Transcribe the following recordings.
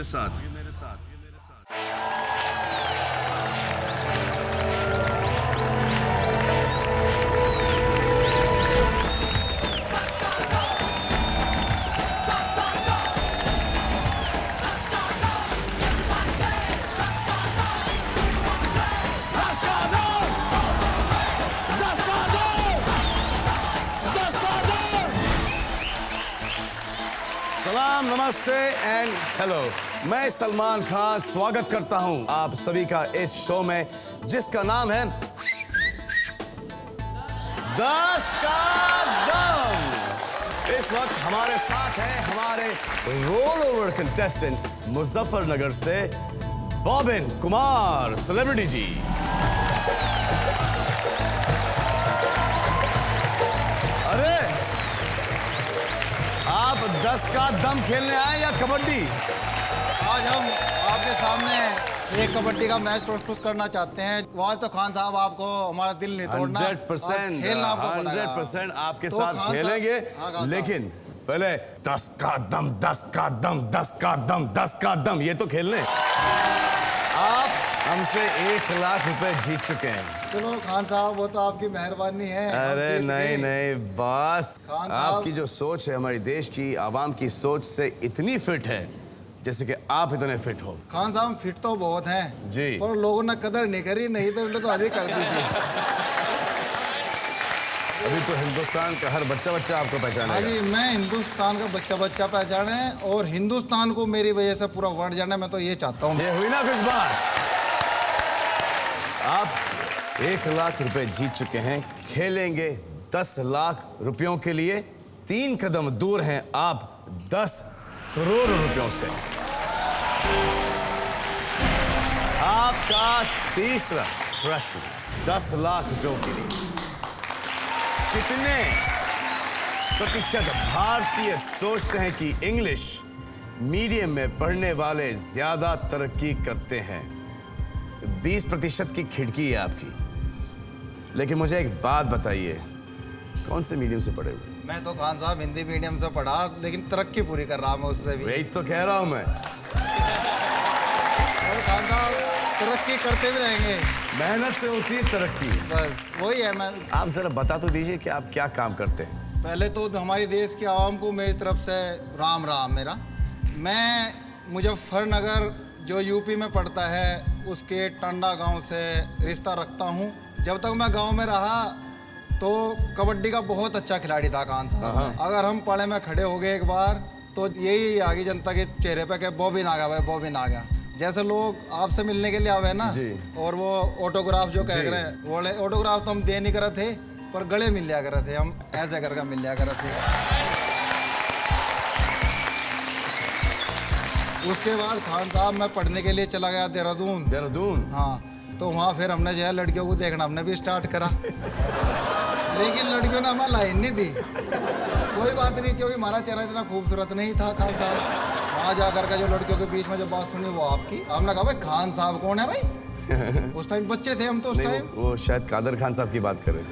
मेरे साथ। सलाम, नमस्ते एंड हेलो। मैं सलमान खान स्वागत करता हूं आप सभी का इस शो में जिसका नाम है 10 का दम। इस वक्त हमारे साथ है हमारे रोल ओवर कंटेस्टेंट मुजफ्फरनगर से बॉबिन कुमार सेलिब्रिटी जी। अरे आप 10 का दम खेलने आए या कबड्डी? आज हम आपके सामने एक कबड्डी का मैच प्रस्तुत करना चाहते हैं। आज तो खान साहब आपको हमारा दिल नहीं तोड़ना। 100% आपके साथ खेलेंगे, लेकिन पहले 10 का दम, 10 का दम, 10 का दम, 10 का दम, ये तो खेलने। आप हमसे 1 लाख रुपए जीत चुके हैं। चलो खान साहब, वो तो आपकी मेहरबानी है। अरे नहीं बॉस, आपकी जो सोच है हमारी देश की आवाम की सोच से इतनी फिट है जैसे कि आप इतने फिट हो। खान साहब फिट तो बहुत हैं जी, पर लोगों ने कदर नहीं करी, नहीं तो आगे कर दी थी। अभी तो हिंदुस्तान का हर बच्चा आपको पहचानेगा। हाँ जी, मैं हिंदुस्तान का बच्चा पहचाने और हिंदुस्तान को मेरी वजह से पूरा वर्ल्ड जाने, मैं तो ये चाहता हूँ। ये हुई ना कुछ बात। आप 1 लाख रुपए जीत चुके हैं, खेलेंगे 10 लाख रुपयों के लिए। 3 कदम दूर हैं आप 10 करोड़ रुपयों से। आपका तीसरा प्रश्न 10 लाख रुपयों के लिए। कितने प्रतिशत भारतीय सोचते हैं कि इंग्लिश मीडियम में पढ़ने वाले ज्यादा तरक्की करते हैं? 20% की खिड़की है आपकी। लेकिन मुझे एक बात बताइए, कौन से मीडियम से पढ़े हुए? मैं तो खान साहब हिंदी मीडियम से पढ़ा, लेकिन तरक्की पूरी कर रहा मैं उससे भी। वही तो कह रहा हूं मैं। और खान साहब तरक्की करते भी रहेंगे। मेहनत से होती है तरक्की। बस वही है। मैं आप जरा बता तो दीजिए कि आप क्या काम करते हैं। पहले तो हमारी देश की आवाम को मेरी तरफ से राम राम। मेरा मैं मुजफ्फरनगर जो यूपी में पड़ता है उसके टंडा गांव से रिश्ता रखता हूं। जब तक मैं गांव में रहा तो कबड्डी का बहुत अच्छा खिलाड़ी था खान साहब। अगर हम पाले में खड़े हो गए एक बार तो यही आगे जनता के चेहरे पे कि बॉबिन आ गया भाई, बॉबिन आ गया। जैसे लोग आपसे मिलने के लिए आवे ना और वो ऑटोग्राफ जो कह रहे हैं, वो ऑटोग्राफ तो हम दे नहीं कर रहे थे पर गले मिल लिया कर रहे थे, हम ऐसे करके मिल लिया कर रहे थे। उसके बाद खान साहब मैं पढ़ने के लिए चला गया देहरादून। हाँ, तो वहाँ फिर हमने जो है लड़कियों को देखना हमने भी स्टार्ट करा। लेकिन लड़कियों ने हमें लाइन नहीं दी। कोई बात नहीं, क्योंकि हमारा चेहरा इतना खूबसूरत नहीं था। खान साहब वहाँ जाकर के जो लड़कियों के बीच में जो बात सुनी वो आपकी। हमने कहा भाई खान साहब कौन है भाई? उस टाइम बच्चे थे हम तो। उस टाइम वो शायद कादर खान साहब की बात कर रहे थे।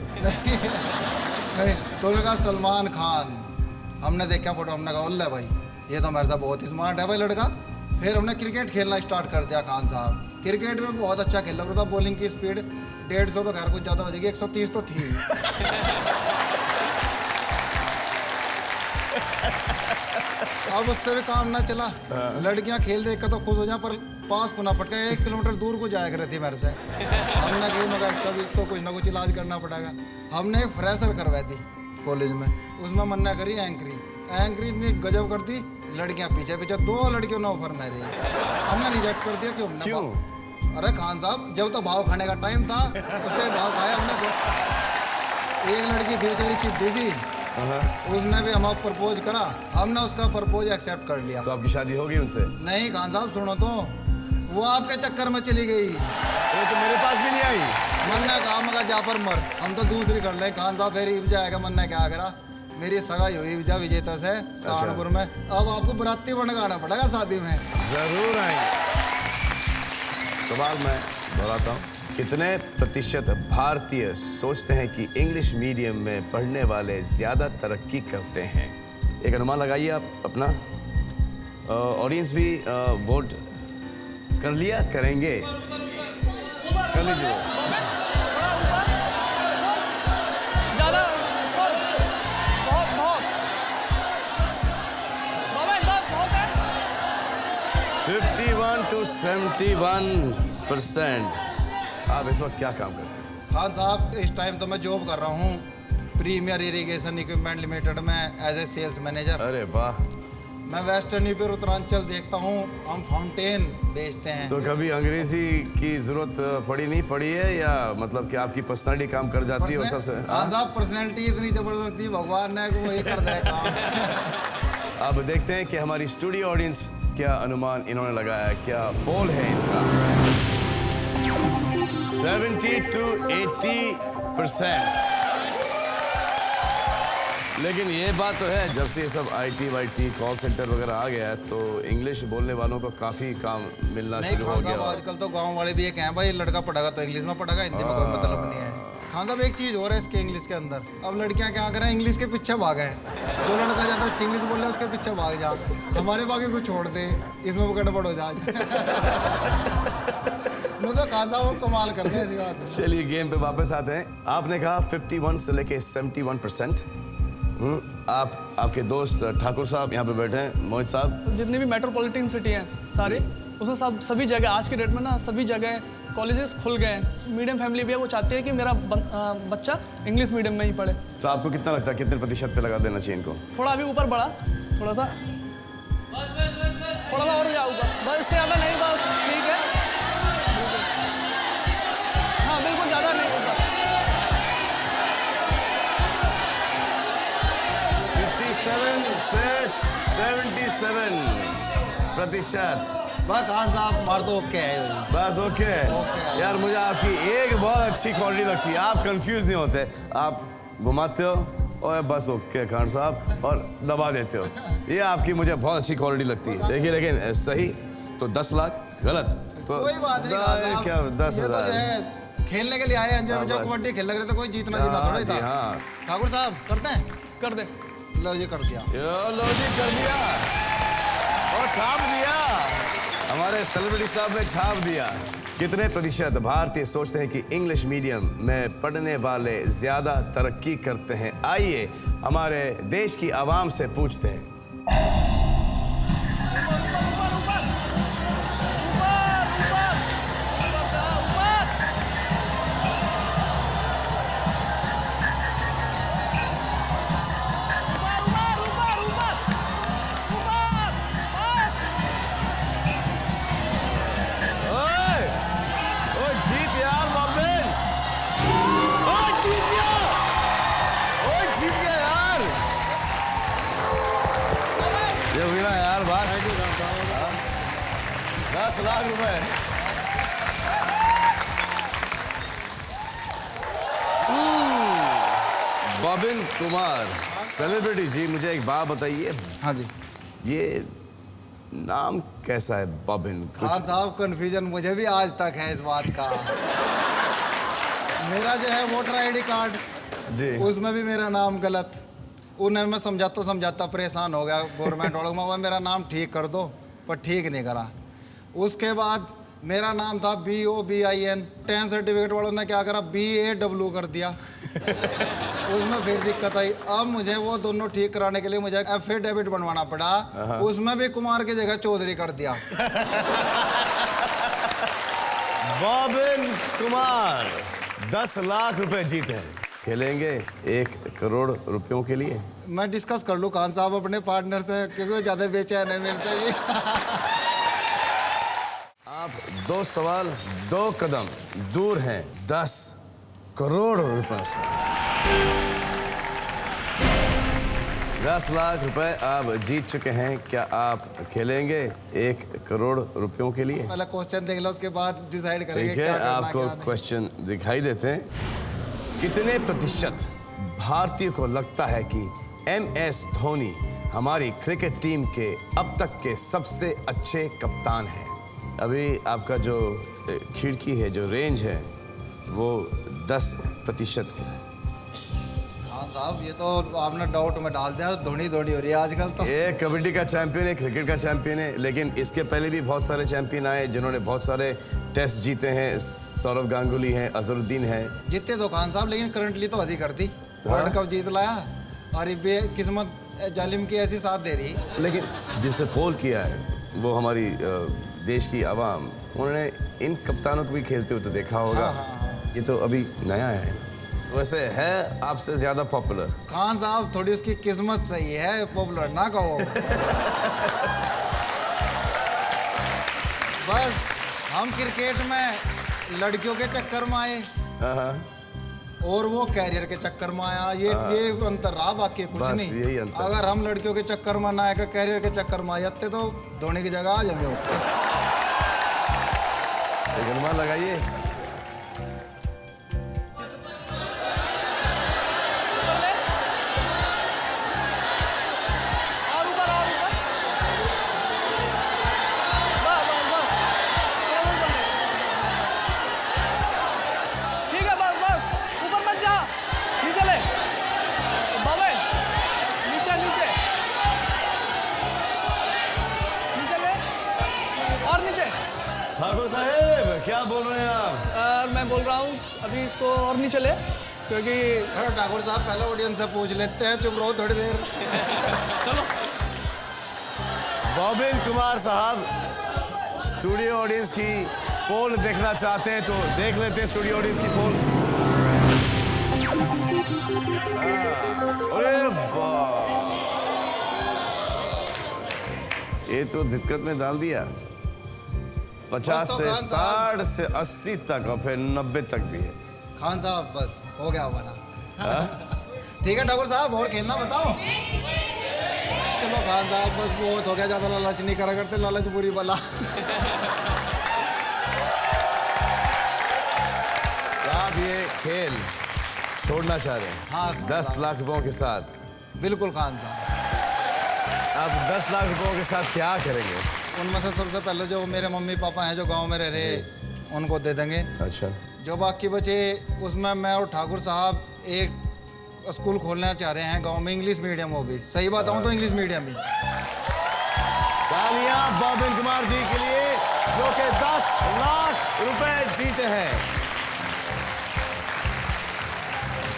नहीं, तो उन्होंने कहा सलमान खान। हमने देखा फोटो, हमने कहा उल्ले भाई ये तो मेरे साथ बहुत ही स्मार्ट है भाई लड़का। फिर हमने क्रिकेट खेलना स्टार्ट कर दिया। खान साहब क्रिकेट में बहुत अच्छा खेल रहा था। बॉलिंग की स्पीड 150 तो खैर कुछ ज़्यादा हो जाएगी, 130 तो थी। अब उससे भी काम ना चला। लड़कियां खेल देख कर तो खुश हो जाए पर पास को ना पटका, 1 किलोमीटर दूर को जाया कर रही थी मेरे से। हमने कही मगर इसका भी तो कुछ ना कुछ इलाज करना पड़ेगा। हमने एक फ्रेशर करवाई थी कॉलेज में, उसमें मन्ना करी एंकरी इतनी गजब कर दी। लड़कियां पीछे 2 लड़कियों ने ऑफर में रही। हमने रिजेक्ट कर दिया। क्यों? अरे खान साहब जब तो भाव खाने का टाइम था उससे भाव खाया हमने। एक लड़की थी बेचारी सीधी सी, उसने भी हमें प्रपोज करा, हमने उसका प्रपोज एक्सेप्ट कर लिया। तो आपकी शादी होगी उनसे? नहीं खान साहब सुनो तो, वो आपके चक्कर में चली गई। वो तो मेरे पास भी नहीं आई। मन ने कहा मगर जा पर मर, हम तो दूसरी कर ले। खान साहब फिर इब्जा आएगा। मन ने क्या करा, मेरी सगाई हुई इब्जा विजेता से सहारनपुर में। अब आपको बराती बनवाना पड़ेगा शादी में। जरूर आएंगे। सवाल मैं दोहराता हूँ, कितने प्रतिशत भारतीय सोचते हैं कि इंग्लिश मीडियम में पढ़ने वाले ज्यादा तरक्की करते हैं? एक अनुमान लगाइए आप अपना ऑडियंस भी वोट कर लिया, करेंगे, कर लीजिए। ज़्यादा सर, बहुत बहुत बाबा इधर बहुत है। 51 to 71%। आप इस वक्त क्या काम करते हैं? खान साहब, इस टाइम तो मैं जॉब कर रहा हूँ प्रीमियर इरिगेशन इक्विपमेंट लिमिटेड में एज ए सेल्स मैनेजर। अरे वाह। मैं वेस्टर्न यूपी और उत्तरांचल देखता हूँ, हम फाउंटेन बेचते हैं। तो कभी अंग्रेजी की जरूरत पड़ी नहीं पड़ी है, या मतलब कि आपकी पर्सनालिटी काम कर जाती है और सबसे? खान साहब, पर्सनैलिटी इतनी जबरदस्त थी भगवान ने कि वो ये कर दे काम। अब देखते हैं कि हमारी स्टूडियो ऑडियंस क्या अनुमान इन्होंने लगाया है, क्या पोल है इनका। 70 to 80%। लेकिन ये बात तो है, जब से ये सब आईटी वाईटी कॉल सेंटर वगैरह आ गया है तो इंग्लिश बोलने वालों को काफी काम मिलना शुरू हो गया। आजकल तो गांव वाले भी ये कहें भाई लड़का पढ़ेगा तो इंग्लिश में पढ़ेगा, हिंदी में कोई मतलब नहीं है। खान साहब, एक चीज और है इसके इंग्लिश के अंदर, अब लड़कियां क्या करें, इंग्लिश के पीछे भागे। जो लड़का ज्यादा इंग्लिश बोल रहा है उसके पीछे भाग जा, हमारे बाकी कुछ छोड़ दे, इसमें वो गड़बड़ हो जाए। मतलब खान साहब कमाल करते हैं ऐसी बात। चलिए गेम पे वापस आते हैं। आपने कहा 51 से लेके 71%। आपके दोस्त ठाकुर साहब यहाँ पे बैठे हैं, मोहित साहब। जितनी भी मेट्रोपॉलिटन सिटी हैं सारे, उसमें सब सभी जगह आज के डेट में ना सभी जगह कॉलेजेस खुल गए हैं। मीडियम फैमिली भी है, वो चाहती है कि मेरा बच्चा इंग्लिश मीडियम में ही पढ़े। तो आपको कितना लगता है कितने प्रतिशत पे लगा देना चाहिए इनको? थोड़ा अभी ऊपर बढ़ा, थोड़ा सा और जाऊँगा, बस इससे ज़्यादा नहीं, बस ठीक है। हाँ बिल्कुल, ज़्यादा नहीं होगा। 57 से 77%। बस खान साहब मार दो, ओके है। बस ओके। यार मुझे आपकी एक बहुत अच्छी क्वालिटी लगती है, आप कंफ्यूज नहीं होते, आप घुमाते हो और बस ओके खान साहब और दबा देते हो। ये आपकी मुझे बहुत अच्छी क्वालिटी लगती है। देखिए लेकिन सही तो 10 लाख, गलत तो कोई बात नहीं खान साहब, क्या 10,000 ये तो है, खेलने के लिए आए हैं। जब कबड्डी खेल रहे तो कोई जीतना थोड़ा ही था। हाँ ठाकुर साहब करते हैं, कर दे। लो ये कर दिया, लो जी कर दिया और छाप दिया। हमारे सेलिब्रिटी साहब ने छाप दिया। कितने प्रतिशत भारतीय सोचते हैं कि इंग्लिश मीडियम में पढ़ने वाले ज्यादा तरक्की करते हैं? आइए हमारे देश की आवाम से पूछते हैं। यार बात 10 लाख रुपए। बॉबिन कुमार, सेलिब्रिटी जी, मुझे एक बात बताइए। हाँ जी, ये नाम कैसा है बॉबिन? खान साहब कंफ्यूजन मुझे भी आज तक है इस बात का। मेरा जो है वोटर आईडी कार्ड जी, उसमें भी मेरा नाम गलत, उन्हें मैं समझाता परेशान हो गया गवर्नमेंट वालों को, मेरा नाम ठीक कर दो, पर ठीक नहीं करा। उसके बाद मेरा नाम था BOBIN, 10 सर्टिफिकेट वालों ने क्या करा, BAW कर दिया। उसमें फिर दिक्कत आई। अब मुझे वो दोनों ठीक कराने के लिए मुझे एफिडेविट बनवाना पड़ा, उसमें भी कुमार की जगह चौधरी कर दिया। बॉबिन कुमार 10 लाख रुपए जीते हैं। खेलेंगे 1 करोड़ रुपयों के लिए? मैं डिस्कस कर लूँ खान साहब अपने पार्टनर से, क्योंकि वो ज्यादा बेचैन है मिलते भी। आप 2 सवाल 2 कदम दूर हैं 10 करोड़ रुपए से। 10 लाख रुपए आप जीत चुके हैं। क्या आप खेलेंगे 1 करोड़ रुपयों के लिए? पहले क्वेश्चन देख लो, उसके बाद डिसाइड करेंगे ठीक है, क्या करना, आपको क्या नहीं। क्वेश्चन दिखाई देते हैं। कितने प्रतिशत भारतीय को लगता है कि MS धोनी हमारी क्रिकेट टीम के अब तक के सबसे अच्छे कप्तान हैं? अभी आपका जो खिड़की है, जो रेंज है, वो 10% का है। खान साहब ये तो आपने डाउट में डाल दिया, धोनी धोनी हो रही है आजकल तो। ये कबड्डी का चैंपियन है, क्रिकेट का चैंपियन है, लेकिन इसके पहले भी बहुत सारे चैंपियन आए जिन्होंने बहुत सारे टेस्ट जीते हैं। सौरव गांगुली हैं, अजहरुद्दीन हैं। जीते तो खान साहब, लेकिन करंटली तो अधिक करती। वर्ल्ड कप जीत लाया और ये बेकिस्मत जालिम की ऐसी साथ दे रही। लेकिन जिसे पोल किया है वो हमारी देश की आवाम, उन्होंने इन कप्तानों को भी खेलते हुए तो देखा होगा। हाँ। ये तो अभी नया है। वैसे है आपसे ज्यादा पॉपुलर। खान साहब थोड़ी उसकी किस्मत सही है, पॉपुलर ना कहो। बस हम क्रिकेट में लड़कियों के चक्कर में आए और वो कैरियर के चक्कर में आया। ये अंतर रहा, बाकी कुछ बस नहीं। यही अंतर। अगर हम लड़कियों के चक्कर में ना आए, कैरियर के चक्कर में आ जाते तो धोनी की जगह आ जाए। एक अनुमान लगाइए। और ऊपर और ऊपर। बस ठीक है, बस ऊपर मत जा, नीचे ले बाबे, नीचे नीचे नीचे ले और नीचे। ठाकुर साहब क्या बोल रहे हैं आप? मैं बोल रहा हूँ अभी इसको और नीचे ले, क्योंकि अरे ठाकुर साहब पहले ऑडियंस से पूछ लेते हैं, चुप रहो थोड़ी देर। चलो। बॉबिन कुमार साहब स्टूडियो ऑडियंस की पोल देखना चाहते हैं तो देख लेते हैं स्टूडियो ऑडियंस की पोल। अरे वाह, ये तो दिक्कत में डाल दिया। 50 से 60 से 80 तक और फिर 90 तक भी है। खान साहब बस हो गया हमारा। ठीक है ठाकुर साहब, और खेलना बताओ। चलो खान साहब बस बहुत हो गया, ज्यादा लालच नहीं करा करते, लालच बुरी बला। आप ये खेल छोड़ना चाह रहे हैं? हाँ, 10 लाख रुपयों के साथ। बिल्कुल खान साहब। आप 10 लाख रुपयों के साथ क्या करेंगे? उनमें से सबसे पहले जो मेरे मम्मी पापा हैं जो गांव में रह रहे, उनको दे देंगे। अच्छा। जो बाकी बचे उसमें मैं और ठाकुर साहब एक स्कूल खोलना चाह रहे हैं गांव में, इंग्लिश मीडियम। वो भी सही बताऊं तो इंग्लिश मीडियम ही। तालियां बॉबिन कुमार जी के लिए जो कि 10 लाख रुपए जीते हैं।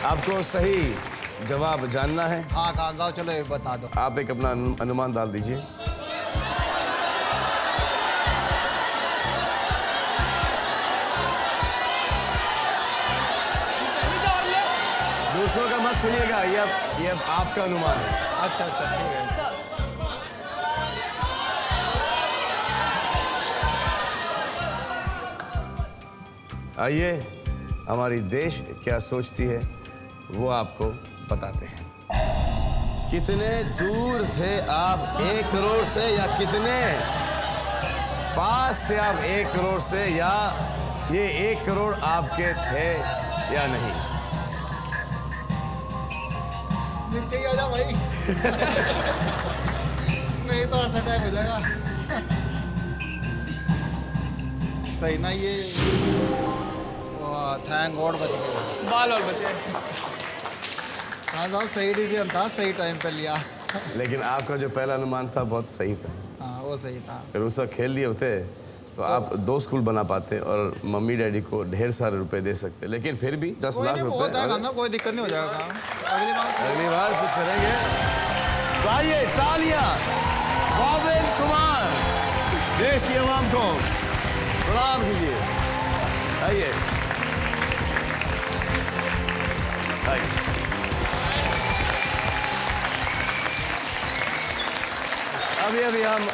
आपको सही जवाब जानना है? हाँ खान साहब चलो ये बता दो। आप एक अपना अनुमान डाल दीजिए। दूसरों का मत सुनिएगा, ये अब आपका अनुमान है। अच्छा ठीक है। आइए हमारी देश क्या सोचती है वो आपको बताते हैं। कितने दूर थे आप 1 करोड़ से, या कितने पास थे आप 1 करोड़ से, या ये 1 करोड़ आपके थे या नहीं? नीचे ही आ जा भाई। नहीं तो हार्ट अटैक हो जाएगा। सही ना ये? थैंक गॉड बच गए। बाल और बचे। हाँ साहब सही डिसीजन था, सही टाइम पे लिया। लेकिन आपका जो पहला अनुमान था बहुत सही था। हाँ वो सही था। अगर उस वक्त खेल लिए होते तो आप 2 स्कूल बना पाते और मम्मी डैडी को ढेर सारे रुपए दे सकते। लेकिन फिर भी 10 लाख रुपए, कोई दिक्कत नहीं हो जाएगा काम। अगली बार कुछ करेंगे। तो आइए तालियां बॉबिन कुमार, देश की आवाम को प्रणाम कीजिए। आइए आइए। अभी हम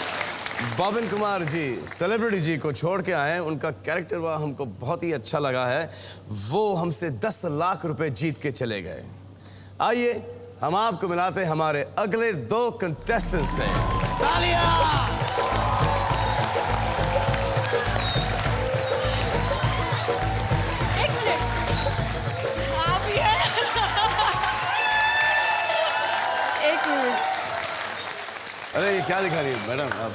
बॉबिन कुमार जी, सेलिब्रिटी जी को छोड़ के आए हैं। उनका कैरेक्टर वह हमको बहुत ही अच्छा लगा है। वो हमसे 10 लाख रुपए जीत के चले गए। आइए हम आपको मिलाते हैं हमारे अगले 2 कंटेस्टेंट से। तालियां! एक मिनट, आप ये एक मिनट। अरे ये क्या दिखा रही है मैडम आप?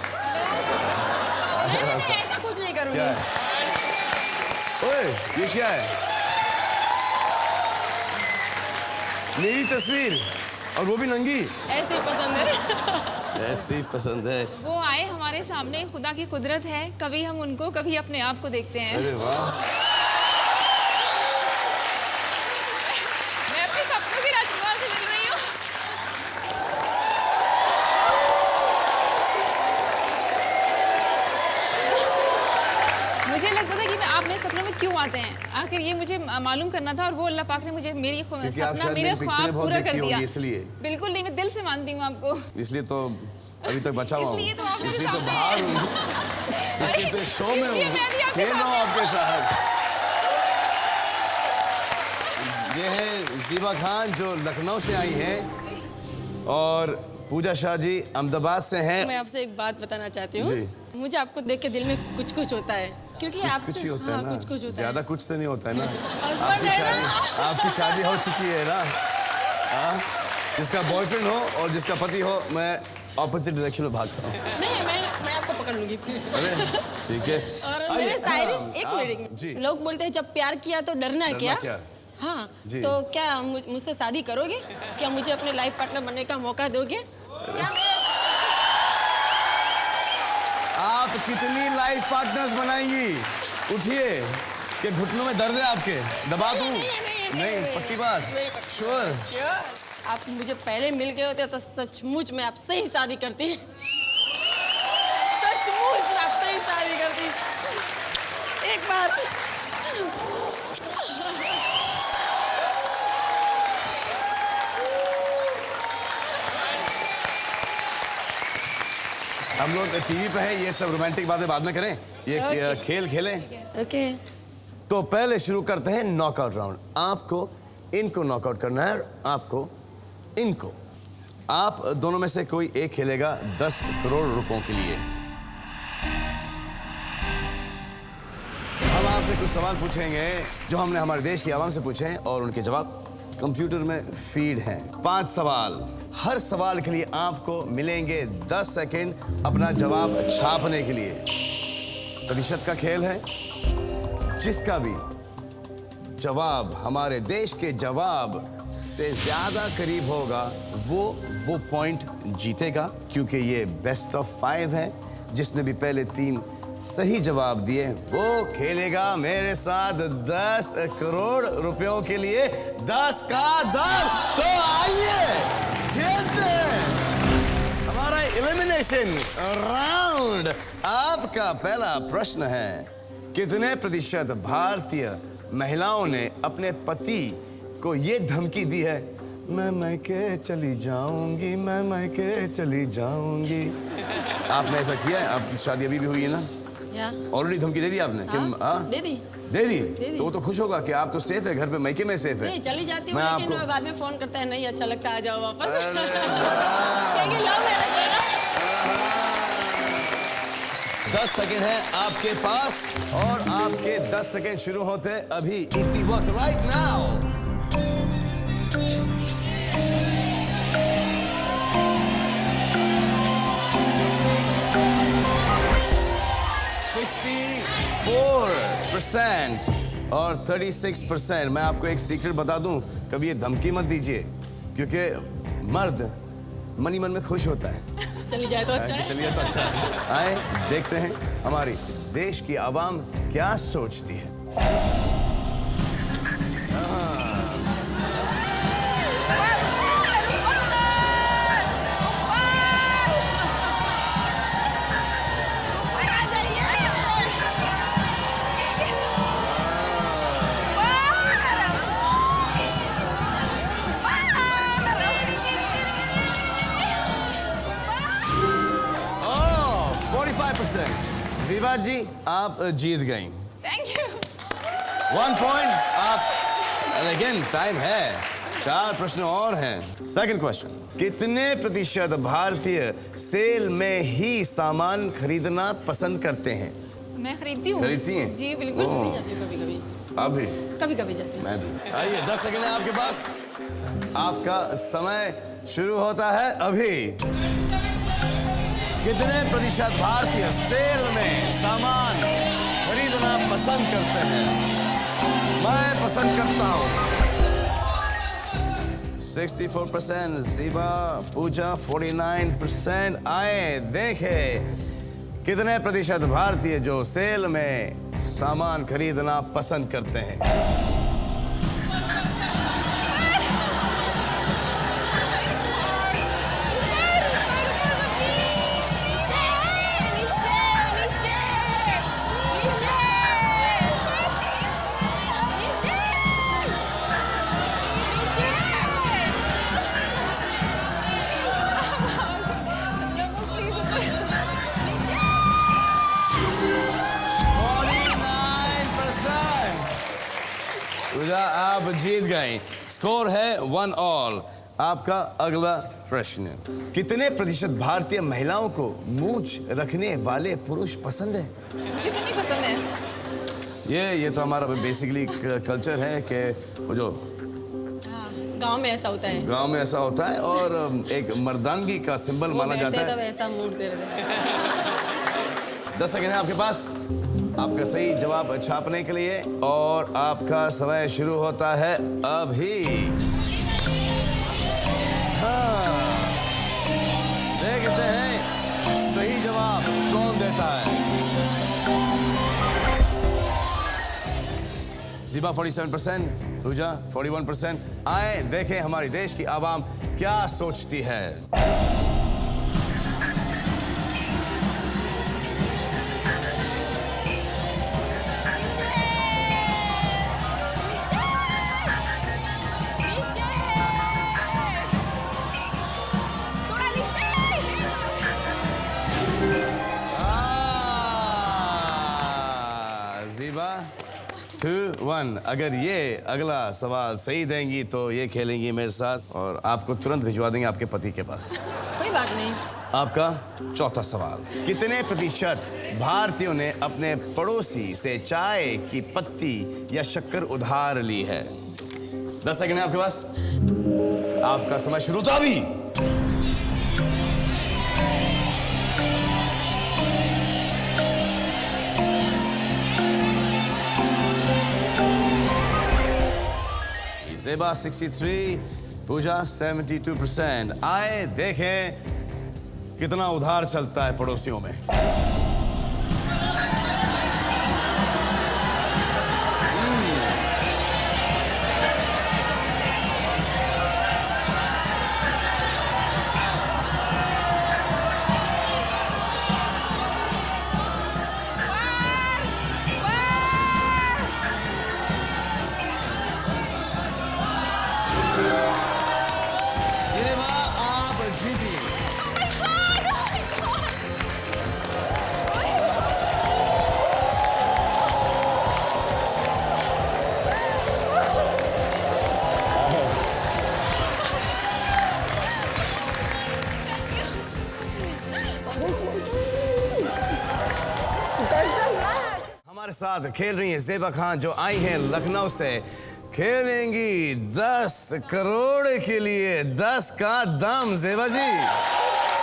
नहीं, ऐसा कुछ नहीं करूँगी। क्या है? ओए ये क्या है? मेरी तस्वीर और वो भी नंगी। ऐसे ही पसंद है। ऐसी पसंद है। वो आए हमारे सामने, खुदा की कुदरत है, कभी हम उनको कभी अपने आप को देखते हैं। अरे वाह। मैं अपने सपनों की राजकुमार से मिल रही हूँ। मुझे लगता था कि मैं आप मेरे सपनों में क्यों आते हैं, आखिर ये मुझे मालूम करना था, और वो अल्लाह पाक ने मुझे मेरी सपना, मेरे ख्वाब पूरा कर दिया। इसलिए बिल्कुल नहीं, मैं दिल से मानती हूँ आपको। इसलिए तो अभी तक बचा हुआ हूँ। इसलिए तो आप मेरे इसलिए तो सामने बाहर हैं। हूँ। इसलिए तो शो में इसलिए हूँ। मैं भी आपके खेल रहा हूँ सामने आपके साथ। ये है ज़ीबा खान जो लखनऊ से आई हैं और पूजा शाह जी अहमदाबाद से हैं। मैं आपसे एक बात बताना चाहती हूँ। जी। मुझे आपको देख के दिल में कुछ कुछ होता है, क्योंकि आपसे कुछ ही होता है ना। कुछ कुछ होता ज्यादा कुछ तो नहीं होता है ना। हस्बैंड है ना। आपकी शादी हो चुकी है ना। हाँ? जिसका बॉयफ्रेंड हो और जिसका पति हो, मैं ऑपोजिट डायरेक्शन में भागता हूँ। नहीं, मैं आपको पकड़ लूंगी। अरे ठीक है। और मेरे शायरी, एक जी। मिनट, लोग बोलते हैं जब प्यार किया तो डरना डरना क्या? क्या? हाँ, जी। तो क्या मुझसे शादी करोगे? क्या मुझे अपने लाइफ पार्टनर बनने का मौका दोगे? क्या आप कितनी लाइफ पार्टनर्स बनाएंगी? उठिए कि घुटनों में दर्द है आपके, दबा दूं? नहीं, पक्की बात? श्योर? आप मुझे पहले मिल गए होते तो सचमुच मैं आपसे ही शादी करती। सचमुच मैं आपसे ही शादी करती। एक बार हम लोग टीवी पे हैं, ये सब रोमांटिक बातें बाद में करें, ये खेल खेलें। ओके। तो पहले शुरू करते हैं नॉकआउट राउंड। आपको इनको नॉकआउट करना है और आपको इनको। आप दोनों में से कोई एक खेलेगा 10 करोड़ रुपयों के लिए। हम आपसे कुछ सवाल पूछेंगे जो हमने हमारे देश की आवाम से पूछे हैं और उनके जवाब कंप्यूटर में फीड हैं। 5 सवाल, हर सवाल के लिए आपको मिलेंगे 10 सेकंड अपना जवाब छापने के लिए। प्रतिशत का खेल है, जिसका भी जवाब हमारे देश के जवाब से ज्यादा करीब होगा वो पॉइंट जीतेगा, क्योंकि ये बेस्ट ऑफ 5 है। जिसने भी पहले 3 सही जवाब दिए वो खेलेगा मेरे साथ 10 करोड़ रुपयों के लिए। 10 का दर। तो आइए खेलते हैं हमारा एलिमिनेशन राउंड। आपका पहला प्रश्न है, कितने प्रतिशत भारतीय महिलाओं ने अपने पति को ये धमकी दी है, मैं मैके चली जाऊंगी, मैं मैके चली जाऊंगी? आपने ऐसा किया है? आपकी शादी अभी भी हुई है ना? ऑलरेडी धमकी दे दी आपने? दे दी। दे दी? तो वो तो खुश होगा कि आप तो सेफ है, घर पे मैके में सेफ है। नहीं, चली जाती हूँ, लेकिन मैं बाद में फोन करता है, नहीं अच्छा लगता, आ जाओ वापस। अरे क्योंकि लव मैरिज है ना। 10 सेकंड है आपके पास और आपके 10 सेकंड शुरू होते हैं अभी इसी वक्त, राइट नाउ। % और 36%। मैं आपको एक सीक्रेट बता दूं, कभी ये धमकी मत दीजिए, क्योंकि मर्द मनी मन में खुश होता है। चली जाए तो अच्छा है। चलिए तो अच्छा है। आए देखते हैं हमारी देश की आवाम क्या सोचती है। ज़ीबा जी आप जीत गई। Thank you. 1 पॉइंट आप। लेकिन टाइम है, 4 प्रश्न और हैं। सेकंड क्वेश्चन, कितने प्रतिशत भारतीय सेल में ही सामान खरीदना पसंद करते हैं? मैं खरीदती हूँ। खरीदती हैं? जी बिल्कुल। कभी-कभी। अभी कभी-कभी जाती हूँ। मैं भी। आइए 10 सेकंड है आपके पास, आपका समय शुरू होता है अभी। कितने प्रतिशत भारतीय सेल में सामान खरीदना पसंद करते हैं? मैं पसंद करता हूं 64%, ज़ीबा, पूजा 49%। आए देखें कितने प्रतिशत भारतीय जो सेल में सामान खरीदना पसंद करते हैं। पूजा आप जीत गए। स्कोर है 1-1। आपका अगला प्रश्न, कितने प्रतिशत भारतीय महिलाओं को मूंछ रखने वाले पुरुष पसंद है? कितनी पसंद है? ये तो हमारा बेसिकली कल्चर है कि वो जो गांव में ऐसा होता है। गांव में ऐसा होता है और एक मर्दानगी का सिंबल माना जाता है। तब ऐसा मूडते रहते। 10 सेकंड है आपके पास आपका सही जवाब छापने के लिए और आपका समय शुरू होता है अभी। हाँ, देखते हैं सही जवाब कौन देता है। ज़ीबा 47%, पूजा 41%। आए देखें हमारी देश की आवाम क्या सोचती है। ज़ीबा 2-1। अगर ये अगला सवाल सही देंगी तो ये खेलेंगी मेरे साथ और आपको तुरंत भिजवा देंगे आपके पति के पास। कोई बात नहीं। आपका चौथा सवाल, कितने प्रतिशत भारतीयों ने अपने पड़ोसी से चाय की पत्ती या शक्कर उधार ली है? 10 सेकंड है आपके पास। आपका समय शुरू था अभी। ज़ीबा 63, पूजा 72%। आए देखें कितना उधार चलता है पड़ोसियों में। हमारे साथ खेल रही हैं ज़ेबा खान जो आई हैं लखनऊ से। खेलेंगी 10 करोड़ के लिए। 10 का दाम ज़ेबा जी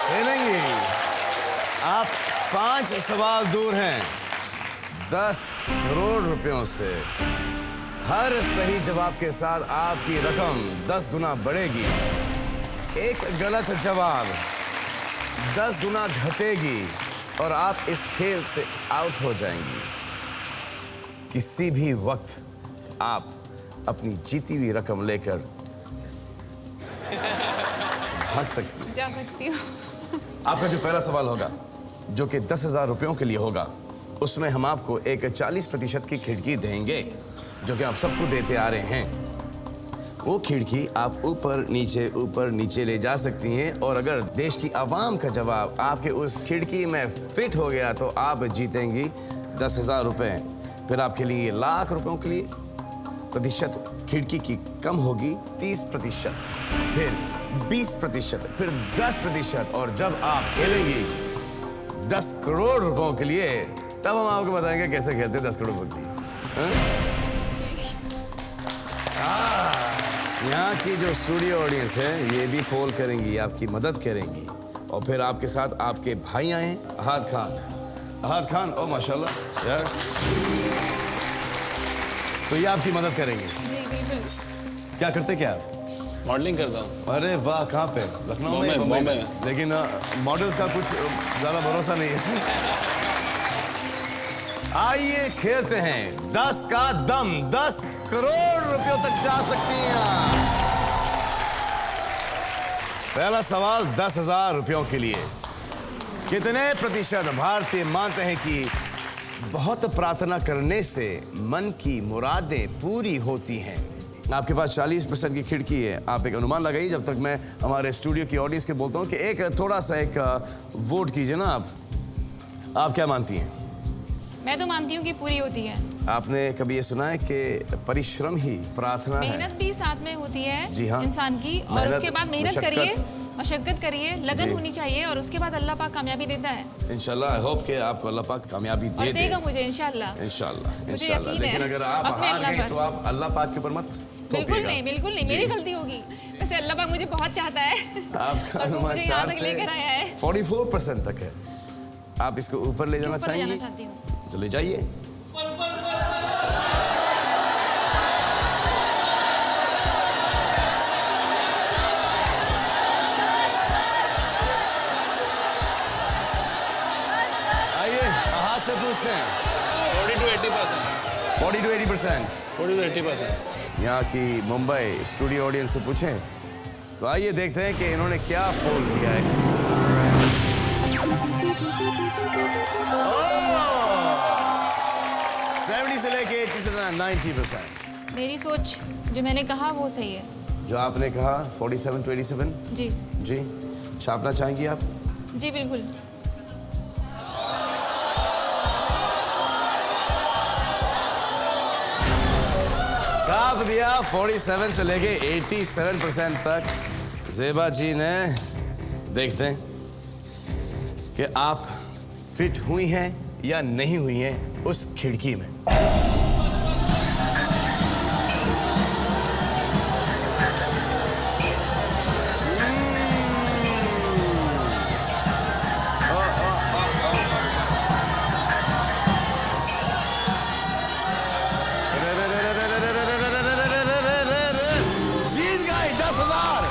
खेलेंगी। आप 5 सवाल दूर हैं 10 करोड़ रुपयों से। हर सही जवाब के साथ आपकी रकम 10 गुना बढ़ेगी। एक गलत जवाब 10 गुना घटेगी और आप इस खेल से आउट हो जाएंगी। किसी भी वक्त आप अपनी जीती हुई रकम लेकर भाग सकती हैं। जा सकती हूँ। आपका जो पहला सवाल होगा जो कि 10,000 रुपयों के लिए होगा, उसमें हम आपको एक 40% की खिड़की देंगे जो कि आप सबको देते आ रहे हैं। वो खिड़की आप ऊपर नीचे ले जा सकती हैं और अगर देश की आवाम का जवाब आपके उस खिड़की में फिट हो गया तो आप जीतेंगी 10,000 रुपए। फिर आपके लिए लाख रुपयों के लिए प्रतिशत खिड़की की कम होगी 30%, फिर 20%, फिर 10% और जब आप खेलेंगी 10 करोड़ रुपयों के लिए तब हम आपको बताएंगे कैसे खेलते हैं 10 करोड़ रुपयों के लिए। यहाँ की जो स्टूडियो ऑडियंस है ये भी पोल करेंगी, आपकी मदद करेंगी और फिर आपके साथ आपके भाई आए अहाद खान। ओ माशाल्लाह यार, तो ये आपकी मदद करेंगे। जी बिल्कुल। क्या करते क्या आप? मॉडलिंग करता हूँ। अरे वाह, कहाँ पे? लखनऊ में? बॉम्बे में। लेकिन मॉडल्स का कुछ ज्यादा भरोसा नहीं है। आइए खेलते हैं 10 का दम। 10 करोड़ रुपयों तक जा सकती हैं आप। पहला सवाल 10,000 रुपयों के लिए। कितने प्रतिशत भारतीय मानते हैं कि बहुत प्रार्थना करने से मन की मुरादें पूरी होती हैं? आपके पास 40% की खिड़की है। आप एक अनुमान लगाइए जब तक मैं हमारे स्टूडियो की ऑडियंस के बोलता हूं कि एक थोड़ा सा एक वोट कीजिए ना आप क्या मानती हैं? मैं तो मानती हूँ कि पूरी होती है। आपने कभी ये सुना है कि परिश्रम ही प्रार्थना है? मेहनत भी साथ में होती है जी हाँ। इंसान की, और मेहनत, उसके बाद मेहनत मशक्कत। करिए, मशक्कत करिए, लगन जी। होनी चाहिए, और उसके बाद अल्लाह पाक कामयाबी देता है। इंशाल्लाह, आई होप कि आपको अल्लाह पाक कामयाबी और दे देगा मुझे इंशाल्लाह। इंशाल्लाह, मुझे इंशाल्लाह। यकीन है लेकिन अगर आप अपने हार अल्लाह गए पर। तो आप अल्लाह पाक के ऊपर मत बिल्कुल थोपिएगा। नहीं, बिल्कुल नहीं, जी। मेरी गलती होगी। वैसे अल्लाह पाक मुझे बहुत चाहता है आपका और वो अनुमान मुझे यहाँ 4 तक से लेकर आया है। 44% तक है। आप इसको ऊपर ले जाना ऊपर ले चाहेंगे? जाना चाहती हूँ। तो ले जाइए। आइए हाथ से पूछते हैं। 40 to 80%। 40 to 80%। 40 to 80%। यहाँ की मुंबई स्टूडियो ऑडियंस से पूछें तो आइए देखते हैं कि इन्होंने क्या पोल किया है। 70 से लेके 80 से 90%। मेरी सोच जो मैंने कहा वो सही है। जो आपने कहा 47 to 87। जी जी, छापना चाहेंगी आप? जी बिल्कुल। छाप दिया 47 से लेके 87% तक। ज़ेबा जी ने, देखते हैं कि आप फिट हुई हैं या नहीं हुई हैं उस खिड़की में। जीत गई 10,000।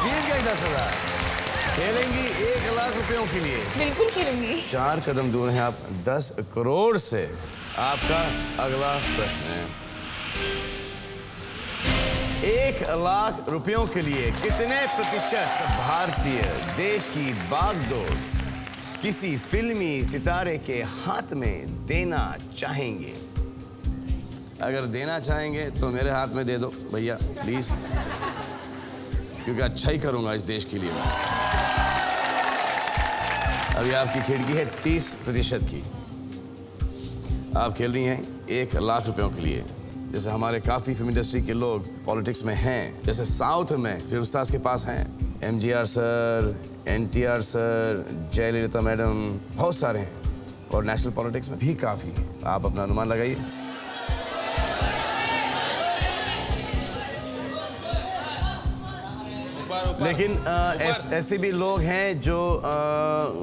जीत गई 10,000। खेलेंगी 1 लाख रुपयों के लिए। बिल्कुल खेलूंगी। 4 कदम दूर हैं आप 10 करोड़ से। आपका अगला प्रश्न है 1 लाख रुपयों के लिए कितने प्रतिशत भारतीय देश की बागडोर किसी फिल्मी सितारे के हाथ में देना चाहेंगे? अगर देना चाहेंगे तो मेरे हाथ में दे दो भैया प्लीज, क्योंकि अच्छा ही करूंगा इस देश के लिए मैं। अभी आपकी खिड़की है 30% की। आप खेल रही हैं 1 लाख रुपयों के लिए। जैसे हमारे काफ़ी फिल्म इंडस्ट्री के लोग पॉलिटिक्स में हैं, जैसे साउथ में फिल्म स्टार्स के पास हैं MGR sir, NTR sir, Jayalalithaa madam, बहुत सारे हैं। और नेशनल पॉलिटिक्स में भी काफ़ी हैं। आप अपना अनुमान लगाइए। लेकिन ऐसे भी लोग हैं जो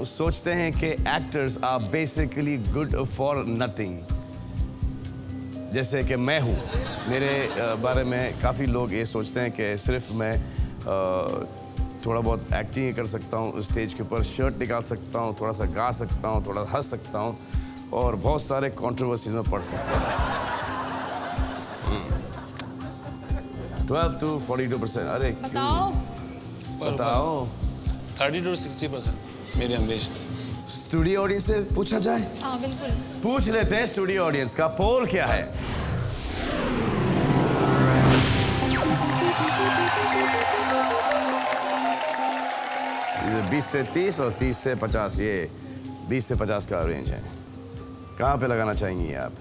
सोचते हैं कि actors are basically good for nothing. जैसे कि मैं हूँ, मेरे बारे में काफ़ी लोग ये सोचते हैं कि सिर्फ मैं थोड़ा बहुत एक्टिंग कर सकता हूँ, स्टेज के ऊपर शर्ट निकाल सकता हूँ, थोड़ा सा गा सकता हूँ, थोड़ा हंस सकता हूँ और बहुत सारे कंट्रोवर्सीज में पढ़ सकता हूँ। 12 to 42%। अरे बताओ। बताओ। 30 to 60% मेरी एम्बिशन। स्टूडियो ऑडियंस से पूछा जाए? हाँ बिल्कुल। पूछ लेते हैं स्टूडियो ऑडियंस का पोल क्या है। ये 20 से 30 और 30 से 50, ये 20 से 50 का रेंज है। कहाँ पे लगाना चाहेंगी आप?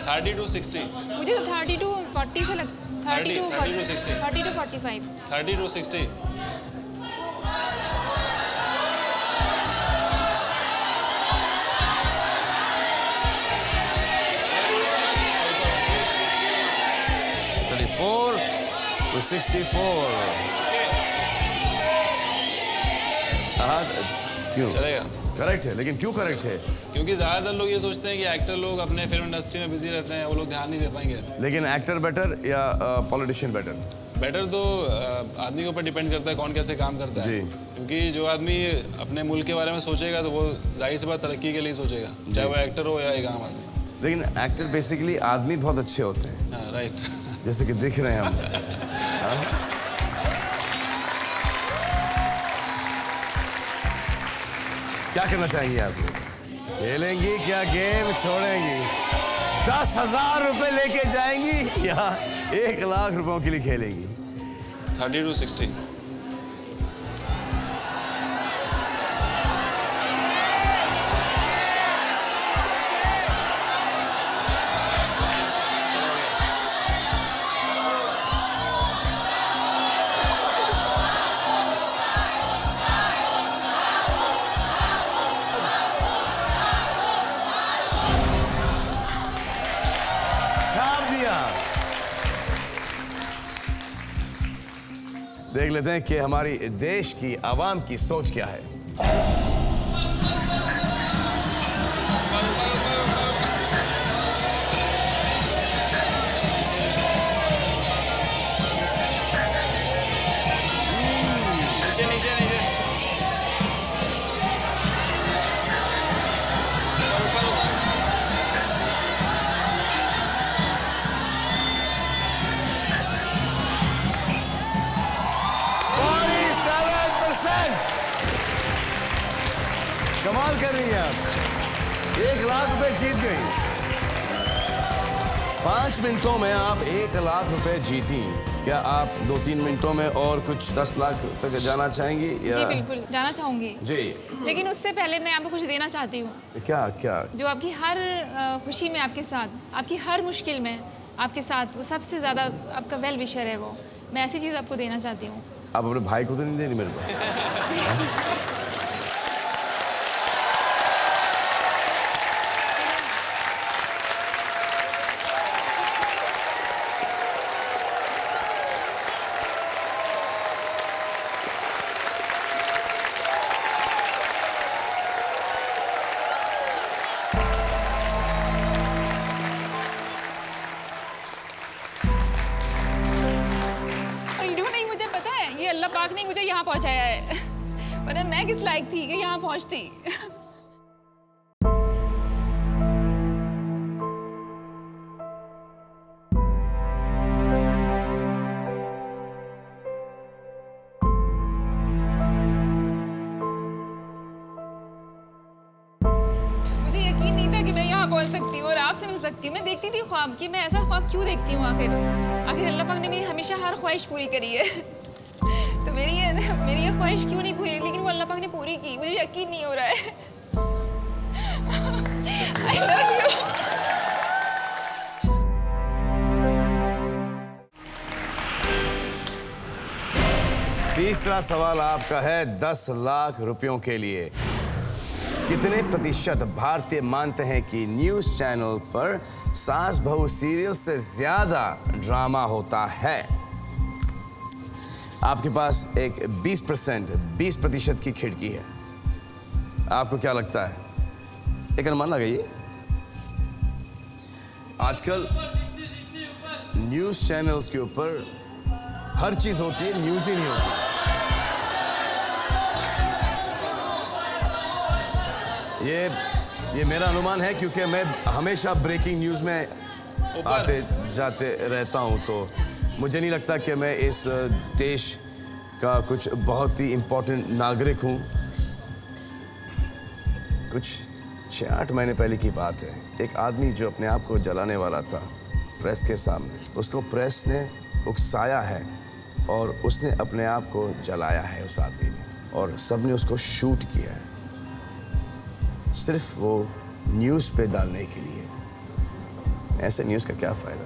30 to 60। मुझे तो 30 to 40 से लग 30 to 30 to 60। 30 to 45। 30 to 60। to 64। क्यों? चलेगा। करेक्ट है, लेकिन क्यों करेक्ट है? क्योंकि ज़्यादातर लोग ये सोचते हैं कि एक्टर लोग अपने फिल्म इंडस्ट्री में बिजी रहते हैं, वो लोग ध्यान नहीं दे पाएंगे। लेकिन एक्टर बेटर या पॉलिटिशियन बेटर? बेटर तो आदमी के ऊपर डिपेंड करता है कौन कैसे काम करता है। जी। क्योंकि जो आदमी अपने मुल्क के बारे में सोचेगा तो वो जाहिर सी बात तरक्की के लिए सोचेगा, चाहे वो एक्टर हो या एक आम आदमी। लेकिन एक्टर बेसिकली आदमी बहुत अच्छे होते हैं। हाँ, राइट। जैसे कि दिख रहे हैं हम। हाँ? क्या करना चाहेंगी आप? खेलेंगी क्या गेम, छोड़ेंगी? 10,000 रुपए लेके जाएंगी या 1 लाख रुपयों के लिए खेलेंगी? 30 to 60। छाप दिया। देख लेते हैं कि हमारी देश की आवाम की सोच क्या है। नीचे नीचे नीचे। ऊपर ऊपर। 47%। कमाल कर रही हैं आप। 1 लाख रुपए जीत गई। 5 मिनटों में आप 1 लाख रुपए जीती। क्या आप 2-3 मिनटों में और कुछ 10 लाख तक जाना चाहेंगी या? जी बिल्कुल जाना चाहूँगी जी। लेकिन उससे पहले मैं आपको कुछ देना चाहती हूँ। क्या क्या? जो आपकी हर खुशी में आपके साथ, आपकी हर मुश्किल में आपके साथ, वो सबसे ज़्यादा आपका वेल विशर है वो। मैं ऐसी चीज़ आपको देना चाहती हूँ। आप अपने भाई को तो नहीं देनी मेरे को? और यूँ नहीं, मुझे पता है ये अल्लाह पाक ने मुझे यहाँ पहुँचाया है। पता है मैं किस लायक थी कि यहाँ पहुँचती। मुझे यकीन नहीं था कि मैं यहाँ पहुँच सकती हूँ और आपसे मिल सकती हूँ। मैं देखती थी ख्वाब कि मैं ऐसा ख्वाब क्यों देखती हूँ आखिर अल्लाह पाक ने मेरी हमेशा हर ख्वाहिश पूरी करी है। तो मेरी ये ख्वाहिश क्यों नहीं पूरी, लेकिन वो अल्लाह पाक ने पूरी की। मुझे यकीन नहीं हो रहा है। I love you. तीसरा सवाल आपका है 10 लाख रुपयों के लिए। कितने प्रतिशत भारतीय मानते हैं कि न्यूज चैनल पर सास बहू सीरियल से ज्यादा ड्रामा होता है? आपके पास एक 20% की खिड़की है। आपको क्या लगता है? एक अनुमान लगाइए। आजकल न्यूज चैनल्स के ऊपर हर चीज होती है, न्यूज ही नहीं होती। ये मेरा अनुमान है क्योंकि मैं हमेशा ब्रेकिंग न्यूज़ में आते जाते रहता हूं, तो मुझे नहीं लगता कि मैं इस देश का कुछ बहुत ही इम्पोर्टेंट नागरिक हूं। कुछ 6-8 महीने पहले की बात है। एक आदमी जो अपने आप को जलाने वाला था प्रेस के सामने, उसको प्रेस ने उकसाया है और उसने अपने आप को जलाया है उस आदमी ने, और सबने उसको शूट किया है सिर्फ वो न्यूज़ पे डालने के लिए। ऐसे न्यूज़ का क्या फ़ायदा?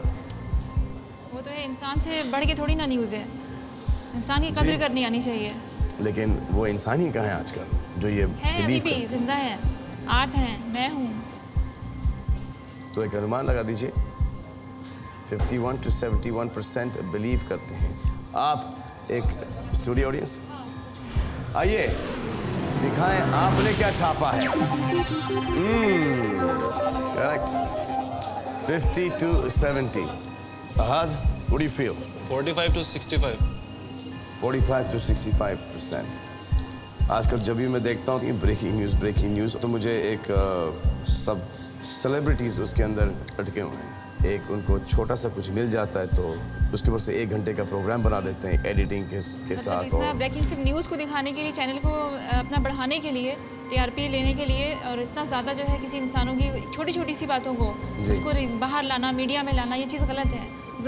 वो तो है, इंसान से बढ़ के थोड़ी ना न्यूज़ है। इंसान की कद्र करनी आनी चाहिए। लेकिन वो इंसान ही कहाँ है आजकल जो ये है? अभी बिलीव भी करते? जिंदा है। आप हैं, मैं हूँ। तो एक अनुमान लगा दीजिए। 51 to 71% बिलीव करते हैं। आप एक स्टूडियो ऑडियंस, आइए दिखाएं आपने क्या छापा है। Correct. 50 to 70. Ahad, what do you feel? 45 to 65. 45 to 65%. आजकल जब भी मैं देखता हूँ कि ब्रेकिंग न्यूज़ तो मुझे एक सब सेलिब्रिटीज़ उसके अंदर अटके हुए हैं। एक उनको छोटा सा कुछ मिल जाता है तो उसके ऊपर से 1 घंटे का प्रोग्राम बना देते हैं एडिटिंग के साथ। इतना और ब्रेकिंग सिर्फ न्यूज़ को दिखाने के लिए, चैनल को अपना बढ़ाने के लिए, टीआरपी लेने के लिए, और इतना ज़्यादा जो है किसी इंसानों की छोटी छोटी सी बातों को उसको बाहर लाना, मीडिया में लाना, ये चीज़ गलत है।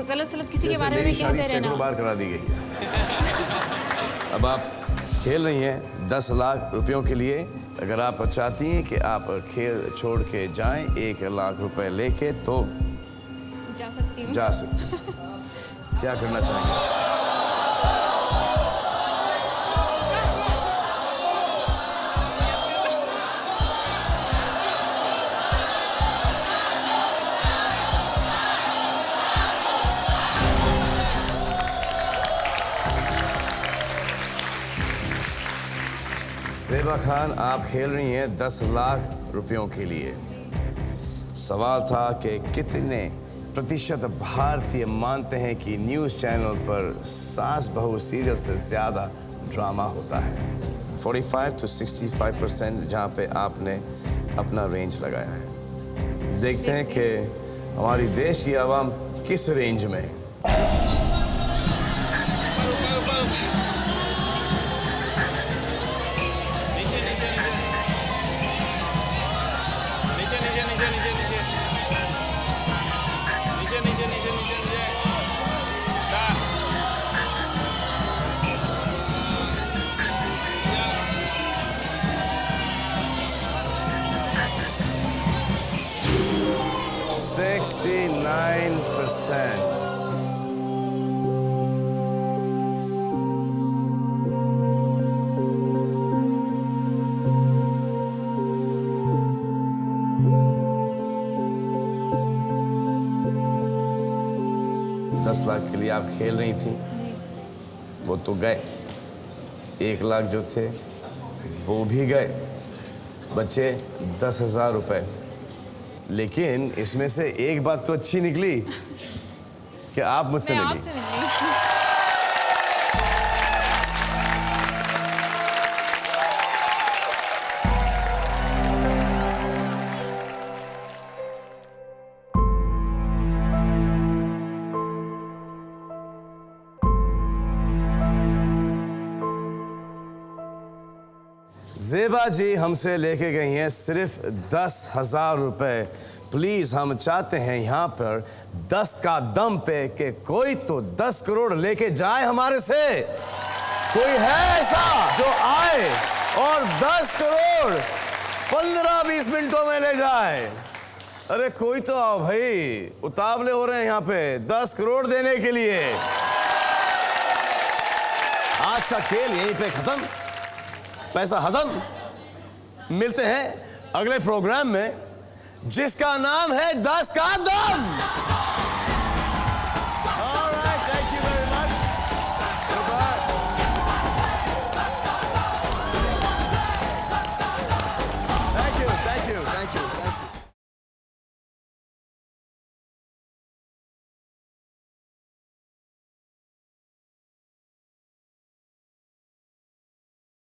गलत किसी के बारे में कहते रहना। बार करा दी गई है। अब आप खेल रही हैं 10 लाख रुपयों के लिए। अगर आप चाहती हैं कि आप खेल छोड़ के जाएं 1 लाख रुपए लेके तो जा सकती हूँ। जा सकती। क्या करना चाहेंगे? ज़ेबा खान, आप खेल रही हैं 10 लाख रुपयों के लिए। सवाल था कि कितने प्रतिशत भारतीय मानते हैं कि न्यूज़ चैनल पर सास बहू सीरियल से ज़्यादा ड्रामा होता है। 45 to 65% जहाँ पे आपने अपना रेंज लगाया है। देखते हैं कि हमारी देश की आवाम किस रेंज में है। नीचे 69%. $10 लाख के लिए आप खेल रही थी, वो तो गए। 1 लाख जो थे वो भी गए, बचे 10,000 रुपए। लेकिन इसमें से एक बात तो अच्छी निकली कि आप मुझसे मिली। आपसे मिली। ज़ेबा जी हमसे लेके गई हैं सिर्फ 10,000 रुपए। प्लीज हम चाहते हैं यहाँ पर 10 का दम पे कि कोई तो 10 करोड़ लेके जाए हमारे से। कोई है ऐसा जो आए और 10 करोड़ 15-20 मिनटों में ले जाए? अरे कोई तो आओ भाई, उतावले हो रहे हैं यहाँ पे 10 करोड़ देने के लिए। आज का खेल यहीं पे खत्म, पैसा हजम। मिलते हैं अगले प्रोग्राम में जिसका नाम है 10 का दम।